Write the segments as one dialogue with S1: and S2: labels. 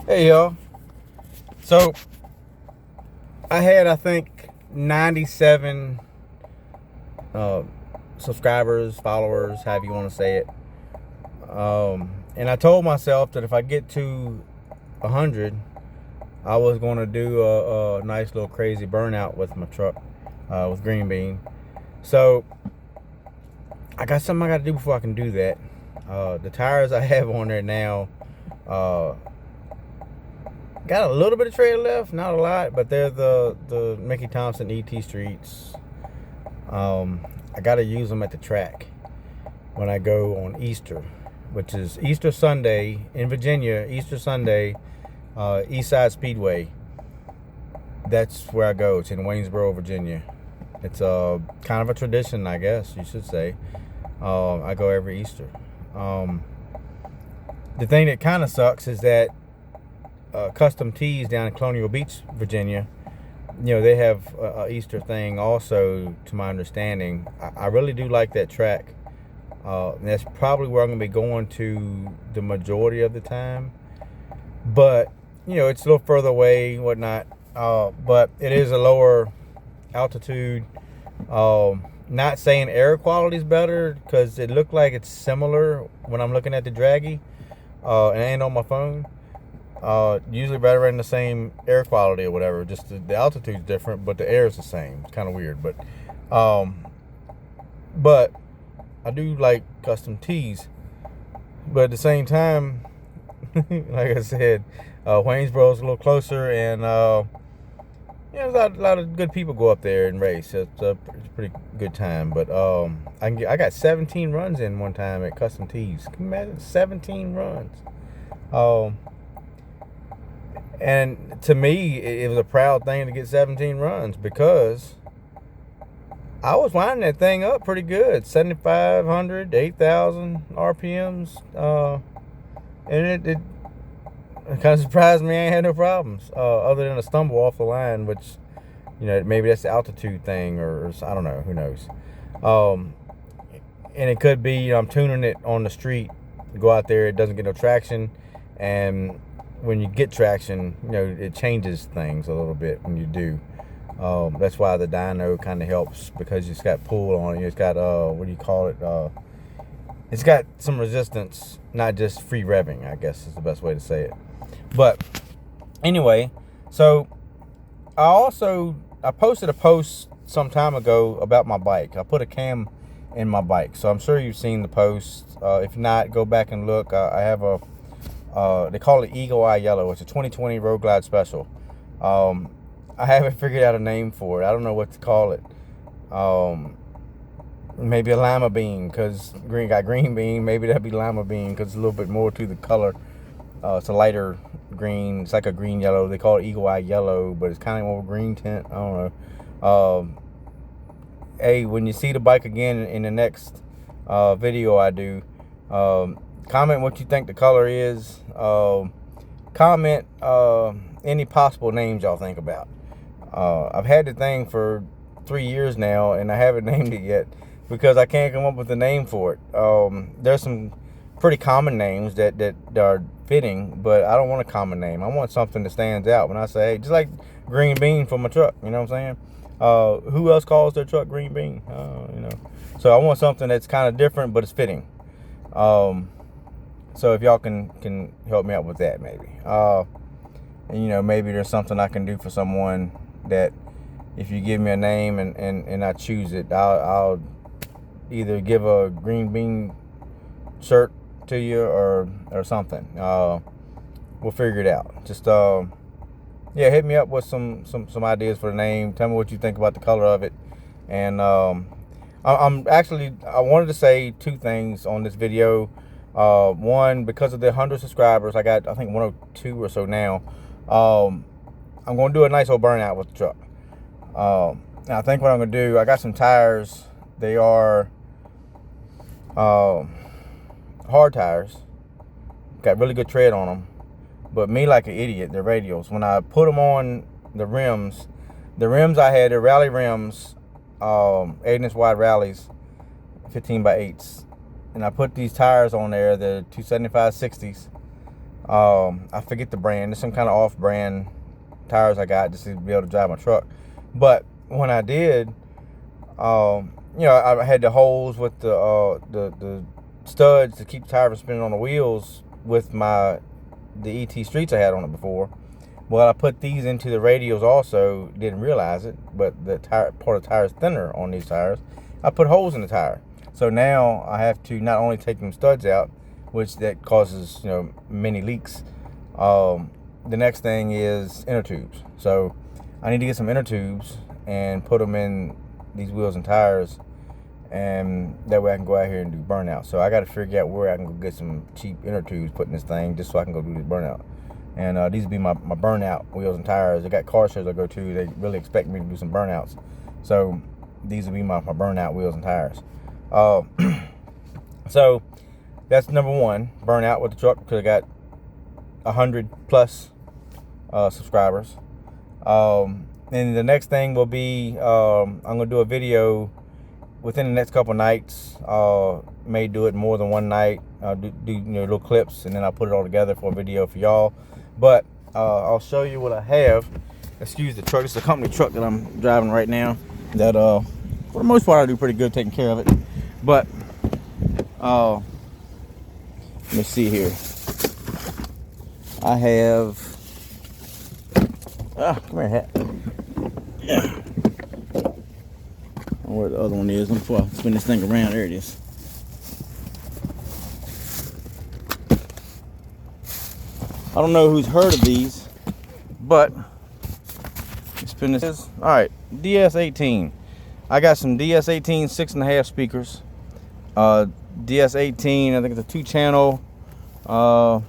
S1: Hey y'all. So I had, I think, 97 uh, subscribers, followers, however you want to say it. And I told myself that if I get to 100, I was going to do a nice little crazy burnout with my truck, with GreenBean. So I got something I got to do before I can do that. The tires I have on there now, got a little bit of tread left, not a lot, but they're the Mickey Thompson ET Streets. I gotta use them at the track when I go on Easter, which is Easter Sunday in Virginia. Easter Sunday, East Side Speedway. That's where I go. It's in Waynesboro, Virginia. It's kind of a tradition, I guess you should say. I go every Easter. The thing that kind of sucks is that Custom Tees down in Colonial Beach, Virginia, they have a Easter thing also, to my understanding. I really do like that track. And that's probably where I'm going to be going to the majority of the time. But, it's a little further away and whatnot. But it is a lower altitude. Not saying air quality is better, because it looked like it's similar when I'm looking at the Draggy. And it ain't on my phone. Usually right in the same air quality or whatever. Just the altitude's different, but the air is the same. It's kind of weird, but I do like Custom Tees. But at the same time, like I said, Waynesboro's a little closer, and there's a lot of good people go up there and race. It's a pretty good time. But I got 17 runs in one time at Custom Tees. Can you imagine 17 runs? And to me, it was a proud thing to get 17 runs, because I was winding that thing up pretty good, 7,500, 8,000 RPMs, and it kind of surprised me. I ain't had no problems, other than a stumble off the line, which, maybe that's the altitude thing, or I don't know, who knows. And it could be, I'm tuning it on the street, go out there, it doesn't get no traction, and when you get traction, it changes things a little bit when you do. That's why the dyno kind of helps, because it's got pull on it. It's got what do you call it? It's got some resistance, not just free revving, I guess is the best way to say it. But anyway, so I posted a post some time ago about my bike. I put a cam in my bike, so I'm sure you've seen the post. If not, go back and look. I have a they call it Eagle Eye Yellow. It's a 2020 Road Glide Special. I haven't figured out a name for it. I don't know what to call it. Maybe a lima bean, because got green bean. Maybe that'd be lima bean, because it's a little bit more to the color. It's a lighter green. It's like a green yellow. They call it Eagle Eye Yellow, but it's kind of more green tint. I don't know. Hey, when you see the bike again in the next video I do, comment what you think the color is. Comment any possible names y'all think about. I've had the thing for 3 years now, and I haven't named it yet, because I can't come up with a name for it. There's some pretty common names that are fitting, but I don't want a common name. I want something that stands out. When I say, hey, just like Green Bean for my truck, you know what I'm saying? Who else calls their truck Green Bean? So I want something that's kind of different, but it's fitting. So if y'all can help me out with that, maybe. And maybe there's something I can do for someone that, if you give me a name and I choose it, I'll either give a Green Bean shirt to you or something. We'll figure it out. Just hit me up with some ideas for the name. Tell me what you think about the color of it. And I wanted to say two things on this video. One, because of the 100 subscribers, I got, I think, 102 or so now. I'm going to do a nice old burnout with the truck. I think what I'm going to do, I got some tires. They are hard tires. Got really good tread on them. But me, like an idiot, they're radials. When I put them on the rims I had, the rally rims, 8-inch wide rallies, 15 by 8s. And I put these tires on there, the 275 60s. I forget the brand. There's some kind of off-brand tires I got just to be able to drive my truck. But when I did, you know, I had the holes with the studs to keep the tire from spinning on the wheels with the ET Streets I had on it before. Well, I put these into the radials also. Didn't realize it, but the part of the tire is thinner on these tires. I put holes in the tire, so now I have to not only take them studs out, which that causes, you know, many leaks. The next thing is inner tubes. So I need to get some inner tubes and put them in these wheels and tires, and that way I can go out here and do burnout. So I got to figure out where I can go get some cheap inner tubes put in this thing, just so I can go do this burnout. And these would be my burnout wheels and tires. I got car shows I go to. They really expect me to do some burnouts. So these would be my burnout wheels and tires. So that's number one, burnout with the truck, because I got 100 plus subscribers. And the next thing will be I'm going to do a video within the next couple nights. May do it more than one night. Do you know, little clips, and then I'll put it all together for a video for y'all. But I'll show you what I have. Excuse the truck. It's a company truck that I'm driving right now. That for the most part I do pretty good taking care of it. But let me see here. I have. Come here, hat. Yeah. Where the other one is? Before I spin this thing around, there it is. I don't know who's heard of these, but spin this. All right, DS18. I got some DS18 6.5 speakers. DS18, I think it's a 2-channel. How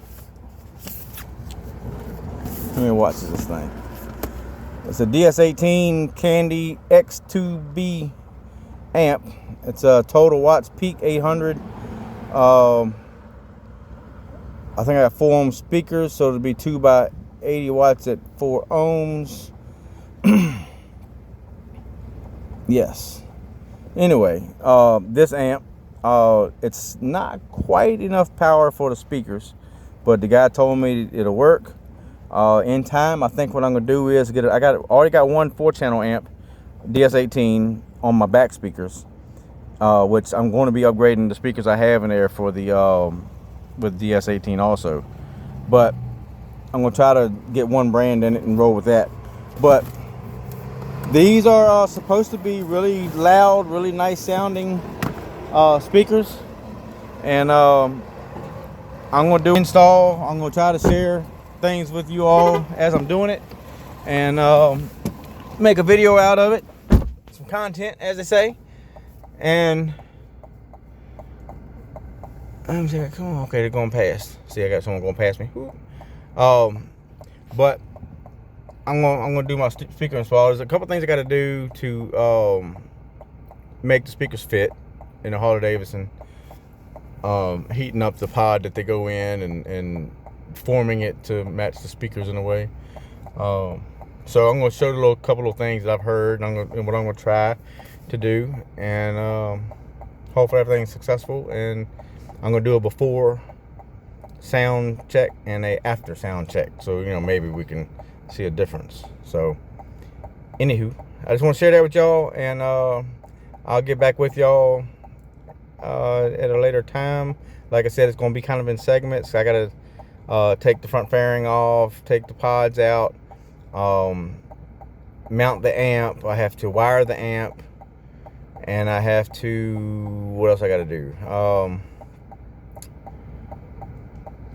S1: many watts is this thing? It's a DS18 Candy X2B amp. It's a total watts peak 800. I think I got 4 ohm speakers, so it'll be 2 by 80 watts at 4 ohms. Yes. Anyway, this amp, it's not quite enough power for the speakers, but the guy told me it'll work. In time, I think what I'm gonna do is already got one 4-channel amp, DS18, on my back speakers, which I'm going to be upgrading the speakers I have in there for the with DS18 also. But I'm gonna try to get one brand in it and roll with that. But these are supposed to be really loud, really nice sounding speakers, and I'm gonna install. I'm gonna try to share things with you all as I'm doing it, and make a video out of it, some content, as they say. And I'm saying, come on, okay, they're going past. See, I got someone going past me. But I'm gonna do my speaker install. There's a couple things I got to do to make the speakers fit in the Harley Davidson. Heating up the pod that they go in, and forming it to match the speakers in a way. So I'm gonna show you a couple of things that I've heard, and what I'm gonna try to do, and hopefully everything's successful. And I'm gonna do a before sound check and a after sound check, so you know, maybe we can see a difference. So anywho, I just want to share that with y'all, and I'll get back with y'all at a later time. Like I said, it's gonna be kind of in segments. I gotta take the front fairing off, take the pods out, mount the amp. I have to wire the amp, and I have to, what else I gotta do?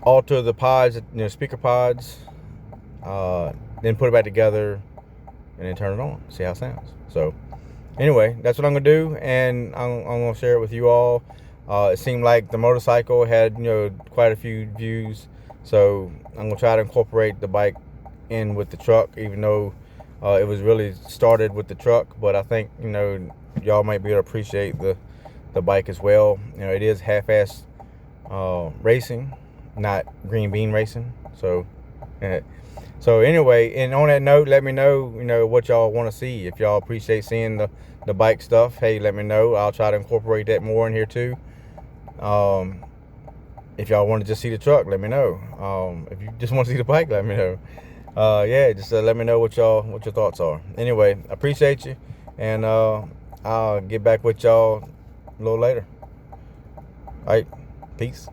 S1: Alter the pods, you know, speaker pods, then put it back together, and then turn it on, see how it sounds. So anyway, that's what I'm gonna do, and I'm gonna share it with you all. It seemed like the motorcycle had, you know, quite a few views, so I'm gonna try to incorporate the bike in with the truck, even though it was really started with the truck. But I think, you know, y'all might be able to appreciate the bike as well. You know, it is half-ass racing, not green bean racing. So so anyway, and on that note, let me know, you know, what y'all want to see. If y'all appreciate seeing the bike stuff, hey, let me know. I'll try to incorporate that more in here too. if y'all want to just see the truck, let me know. If you just want to see the bike, let me know. Yeah, just let me know what your thoughts are. Anyway, I appreciate you, and I'll get back with y'all a little later. All right, peace.